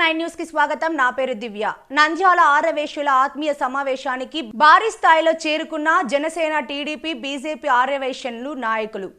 9 news కి స్వాగతం. నా పేరు దివ్య. నంద్యాల ఆర్యవేశ్యుల ఆత్మీయ సమావేశానికి భారీ స్థాయిలో చేరుకున్న జనసేన, టీడీపీ, బీజేపీ ఆర్యవేశ్యులు నాయకులు.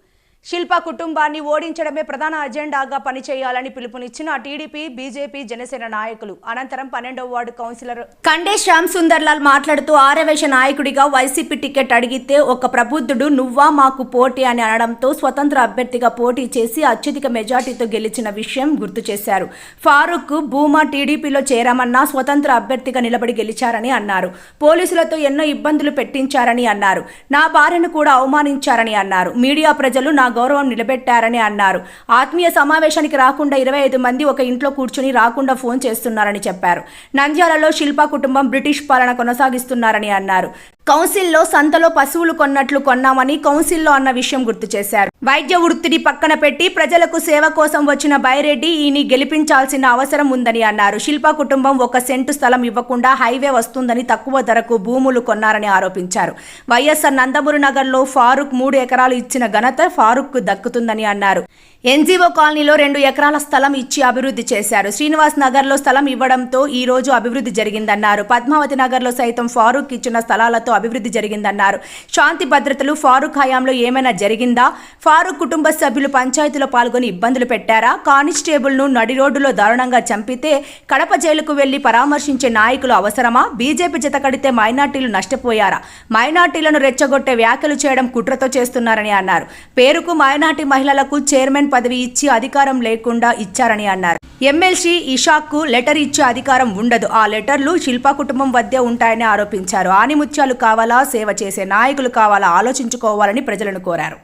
శిల్ప కుటుంబాన్ని ఓడించడమే ప్రధాన అజెండాగా పనిచేయాలని పిలుపునిచ్చిన టీడీపీ, బీజేపీ, జనసేన నాయకులు. అనంతరం 12వ వార్డు కౌన్సిలర్ కండే శ్యామ్ సుందర్లాల్ మాట్లాడుతూ ఆర్యవేశ్య నాయకుడిగా వైసీపీ టికెట్ అడిగితే ఒక ప్రబుద్ధుడు నువ్వా మాకు పోటీ అని అనడంతో స్వతంత్ర అభ్యర్థిగా పోటీ చేసి అత్యధిక మెజార్టీతో గెలిచిన విషయం గుర్తు చేశారు. ఫారూక్, భూమా టీడీపీలో చేరామన్నా స్వతంత్ర అభ్యర్థిగా నిలబడి గెలిచారని అన్నారు. పోలీసులతో ఎన్నో ఇబ్బందులు పెట్టించారని అన్నారు. నా భార్యను కూడా అవమానించారని అన్నారు. మీడియా ప్రజలు నా గౌరవం నిలబెట్టారని అన్నారు. ఆత్మీయ సమావేశానికి రాకుండా 25 మంది ఒక ఇంట్లో కూర్చుని రాకుండా ఫోన్ చేస్తున్నారని చెప్పారు. నంద్యాలలో శిల్ప కుటుంబం బ్రిటిష్ పాలన కొనసాగిస్తున్నారని అన్నారు. కౌన్సిల్లో సంతలో పశువులు కొన్నట్లు కొన్నామని కౌన్సిల్లో అన్న విషయం గుర్తు చేశారు. వైద్య వృత్తిని పక్కన పెట్టి ప్రజలకు సేవ కోసం వచ్చిన బైరెడ్డి ఈని గెలిపించాల్సిన అవసరం ఉందని అన్నారు. శిల్ప కుటుంబం 1 సెంటు స్థలం ఇవ్వకుండా హైవే వస్తుందని తక్కువ ధరకు భూములు కొన్నారని ఆరోపించారు. వైఎస్ఆర్ నందమూరి నగర్లో ఫారూక్ 3 ఎకరాలు ఇచ్చిన ఘనత ఫారూక్ కు దక్కుతుందని అన్నారు. ఎన్జీఓ కాలనీలో 2 ఎకరాల స్థలం ఇచ్చి అభివృద్ధి చేశారు. శ్రీనివాస్ నగర్ లో స్థలం ఇవ్వడంతో ఈ రోజు అభివృద్ధి జరిగిందన్నారు. పద్మావతి నగర్ లో సైతం ఫారూక్ ఇచ్చిన స్థలాలతో అభివృద్ధి జరిగిందన్నారు. శాంతి భద్రతలు ఫారూక్ హయాంలో ఏమైనా జరిగిందా? ఫారూక్ కుటుంబ సభ్యులు పంచాయతీలో పాల్గొని ఇబ్బందులు పెట్టారా? కానిస్టేబుల్ ను నడి రోడ్డులో దారుణంగా చంపితే కడప జైలుకు వెళ్లి పరామర్శించే నాయకులు అవసరమా? బీజేపీ జత కడితే మైనార్టీలు నష్టపోయారా? మైనార్టీలను రెచ్చగొట్టే వ్యాఖ్యలు చేయడం కుట్రతో చేస్తున్నారని అన్నారు. పేరుకు మైనార్టీ మహిళలకు చైర్మన్ పదవి ఇచ్చి అధికారం లేకుండా ఇచ్చారని అన్నారు. ఎమ్మెల్సీ ఇషాక్కు లెటర్ ఇచ్చే అధికారం ఉండదు. ఆ లెటర్లు శిల్ప కుటుంబం వద్దే ఉంటాయని ఆరోపించారు. ఆనిముత్యాలు కావాలా, సేవ చేసే నాయకులు కావాలా ఆలోచించుకోవాలని ప్రజలను కోరారు.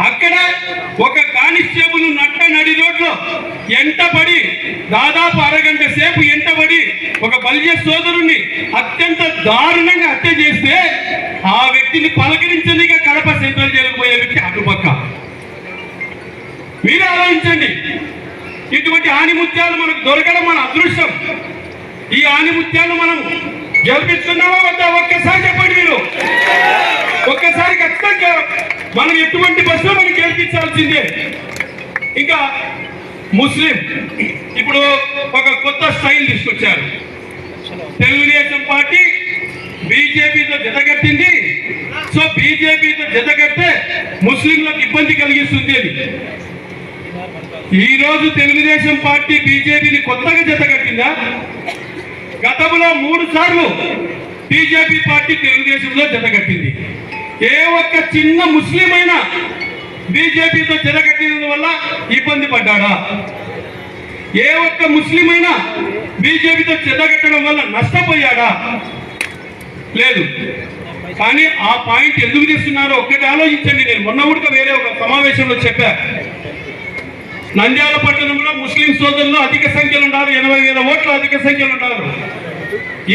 అక్కడ ఒక కానిస్టేబుల్ నడి రోడ్లో ఎంటబడి దాదాపు అరగంట సేపు ఎంటబడి ఒక బలిజ సోదరుణ్ణి అత్యంత దారుణంగా హత్య చేస్తే ఆ వ్యక్తిని పలకరించనిగా కడప సెంట్రల్ జైలుకు పోయే వ్యక్తి అటుపక్క. మీరు ఆలోచించండి. ఇటువంటి ఆనిముత్యాలు మనకు దొరకడం మన అదృష్టం. ఈ ఆనిముత్యాలు మనం గెలిపించుకున్నామా వద్దా ఒక్కసారి చెప్పండి. మీరు ఒక్కసారి ఖచ్చితంగా మనం ఎటువంటి బస్సులో మనం గెలిపించాల్సిందే. ఇంకా ముస్లిం ఇప్పుడు ఒక కొత్త స్టైల్ తీసుకొచ్చారు. తెలుగుదేశం పార్టీ బీజేపీతో జతగట్టింది. సో బీజేపీతో జతగట్టే ముస్లింలకు ఇబ్బంది కలిగిస్తుంది అని ఈరోజు తెలుగుదేశం పార్టీ బీజేపీని కొత్తగా జతగట్టిందా? గతంలో 3 సార్లు బీజేపీ పార్టీ తెలుగుదేశంలో జతగట్టింది. ఏ ఒక్క చిన్న ముస్లిం అయినా బీజేపీతో జతగట్టిన వల్ల ఇబ్బంది పడ్డాడా? ఏ ఒక్క ముస్లిం అయినా బీజేపీతో జతగట్టడం వల్ల నష్టపోయాడా? లేదు. కానీ ఆ పాయింట్ ఎందుకు తీస్తున్నారో ఒక్కటి ఆలోచించండి. నేను మొన్న కూడా వేరే ఒక సమావేశంలో చెప్పా. నంద్యాల పట్టణంలో ముస్లిం సోదరులు అధిక సంఖ్యలో ఉన్నారు. 80,000 ఓట్లు అధిక సంఖ్యలో ఉన్నారు.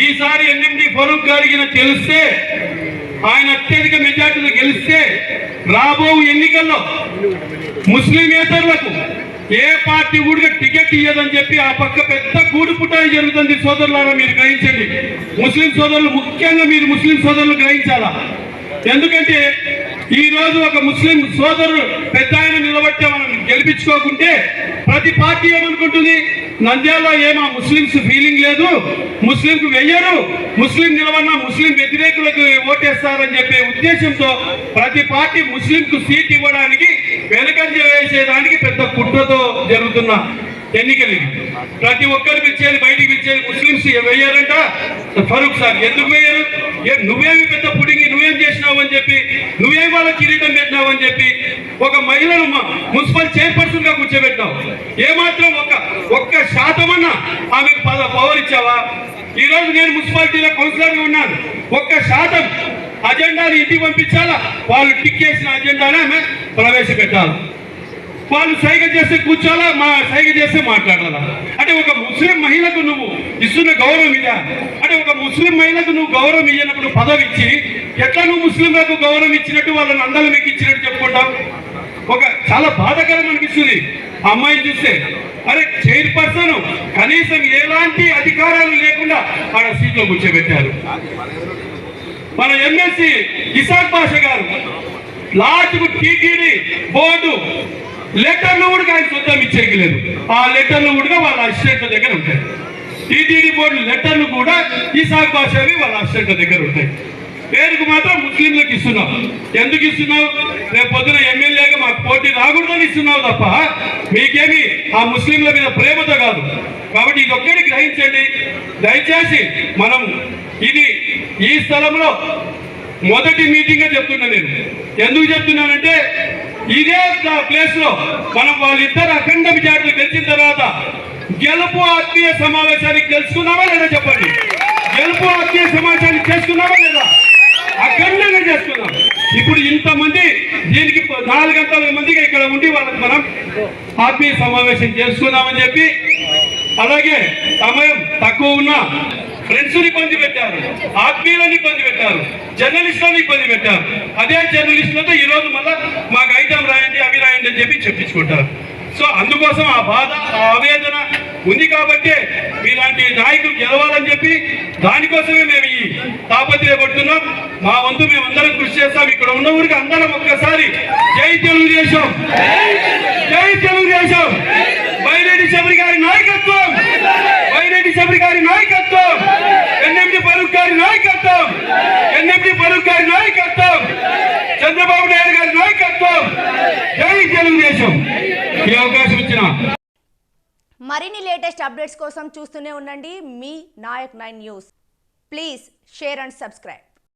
ఈసారి ఎన్ఎండి ఫరూక్ గారికి తెలిస్తే, ఆయన అత్యధిక మెజార్టీలో గెలిస్తే రాబో ఎన్నికల్లో ముస్లిమేతరులకు ఏ పార్టీ కూడా టికెట్ ఇయ్యదని చెప్పి ఆ పక్క పెద్ద గూడు పుట్టాయి జరుగుతుంది. సోదరులారా మీరు గ్రహించండి. ముస్లిం సోదరులు, ముఖ్యంగా మీరు ముస్లిం సోదరులు గ్రహించాలా. ఎందుకంటే ఈ రోజు ఒక ముస్లిం సోదరుడు పెద్ద ఆయన నిలబట్టే మనం గెలిపించుకోకుంటే ప్రతి పార్టీ ఏమనుకుంటుంది, నంద్యాలలో ఏమా ముస్లింస్ ఫీలింగ్ లేదు, ముస్లింకు వెయ్యరు, ముస్లిం నిలబడినా ముస్లిం వ్యతిరేకులకు ఓటేస్తారని చెప్పే ఉద్దేశంతో ప్రతి పార్టీ ముస్లింకు సీట్ ఇవ్వడానికి వెనకంజ వేసేదానికి పెద్ద కుట్రతో జరుగుతున్న ఎన్నికలు. ప్రతి ఒక్కరు పిలిచేది, బయటికి పిలిచేది ముస్లింస్ వెయ్యారంట. ఫరూక్ సార్ ఎందుకు వెయ్యరు? నువ్వేమి పెద్ద పుడిగి, నువ్వేం చేసినావు అని చెప్పి, నువ్వేం వాళ్ళ కిరీటం పెట్టినావు అని చెప్పి ఒక మహిళను మున్సిపల్ చైర్పర్సన్ గా కూర్చోబెట్టినావు. ఏమాత్రం ఒక్క శాతమన్నా ఆమెకు పవర్ ఇచ్చావా? ఈ రోజు నేను మున్సిపాలిటీలో కౌన్సిలర్ గా ఉన్నాను. 1% అజెండాను ఇంటికి పంపించాలా? వాళ్ళు టిక్ చేసిన అజెండానే ఆమె ప్రవేశపెట్టాలి. వాళ్ళు సైగ చేస్తే కూర్చోాలా, సైగ చేస్తే మాట్లాడాలా? అంటే ఒక ముస్లిం మహిళకు నువ్వు ఇస్తున్న గౌరవం ఇదా? అంటే ఒక ముస్లిం మహిళకు నువ్వు గౌరవం ఇచ్చినప్పుడు పదవి ఇచ్చి ఎట్లా నువ్వు ముస్లింలకు గౌరవం ఇచ్చినట్టు వాళ్ళని అందలం ఎక్కించినట్టు చెప్పుకుంటావు? చాలా బాధాకరం అనిపిస్తుంది ఆ అమ్మాయిని చూస్తే. అరే చైర్పర్సన్ కనీసం ఎలాంటి అధికారాలు లేకుండా ఆడ సీట్లో కూర్చోబెట్టారు. మన ఎమ్మెల్సీ ఇసాక్ బాషా గారు లాస్ట్కు టీటీడీ బోర్డు లెటర్లు కూడా ఆయన సొంతం ఇచ్చేయలేదు. ఆ లెటర్లు కూడా వాళ్ళ అసిస్టెంట్ల దగ్గర ఉంటాయి. టీటీడీ బోర్డు లెటర్లు కూడా ఇసాక్ బాషావి వాళ్ళ అసిస్టెంట్ల దగ్గర ఉంటాయి. పేరుకు మాత్రం ముస్లింలకు ఇస్తున్నావు. ఎందుకు ఇస్తున్నావు? రేపు పొద్దున ఎమ్మెల్యేగా మాకు పోటీ రాకూడదని ఇస్తున్నావు తప్ప మీకేమి ఆ ముస్లింల మీద ప్రేమతో కాదు. కాబట్టి ఇది ఒక్కటి గ్రహించండి దయచేసి. మనం ఇది ఈ స్థలంలో మొదటి మీటింగ్ చెప్తున్నా నేను. ఎందుకు చెప్తున్నానంటే ఇదే ప్లేస్ లో మనం వాళ్ళిద్దరు అఖండ విజయాలు గెలిచిన తర్వాత గెలుపు ఆత్మీయ సమావేశానికి తెలుసుకున్నామా లేదా చెప్పండి. గెలుపు ఆత్మీయ సమావేశాన్ని చేసుకున్నామా లేదా? అఖండంగా చేసుకున్నాం. ఇప్పుడు ఇంతమంది దీనికి 400 మందిగా ఇక్కడ ఉండి వాళ్ళకి మనం ఆత్మీయ సమావేశం చేసుకున్నామని చెప్పి, అలాగే సమయం తక్కువ ఉన్న ఫ్రెండ్స్ని ఇబ్బంది పెట్టారు, ఆత్మీయులని ఇబ్బంది పెట్టారు, జర్నలిస్టులను ఇబ్బంది పెట్టారు. అదే జర్నలిస్టులతో ఈ రోజు మళ్ళా మాకు ఐటమ్ రాయండి అవి రాయండి అని చెప్పి చెప్పించుకుంటారు. సో అందుకోసం ఆ బాధ ఆ ఆవేదన ఉంది కాబట్టి మీలాంటి నాయకులు గెలవాలని చెప్పి దానికోసమే మేము ఈ తాపత్రయపడుతున్నాం. మా వంతు మేమందరం కృషి చేస్తాం. ఇక్కడ ఉన్న ఊరికి అందరం ఒక్కసారి జై తెలుగుదేశం, జై తెలుగుదేశం, వైరెడ్డి శబరి గారి నాయకత్వం, వైరెడ్డి శబరి గారి నాయకత్వం, ఎన్ఎండి ఫరూక్ గారి నాయకత్వం, ఎన్ఎండి ఫరూక్ గారి నాయకత్వం, చంద్రబాబు నాయుడు గారి నాయకత్వం, జై తెలుగుదేశం. ఈ అవకాశం ఇచ్చిన మరిన్ని లేటెస్ట్ అప్డేట్స్ కోసం చూస్తూనే ఉండండి మీ Nayak 9 news. Please share and subscribe.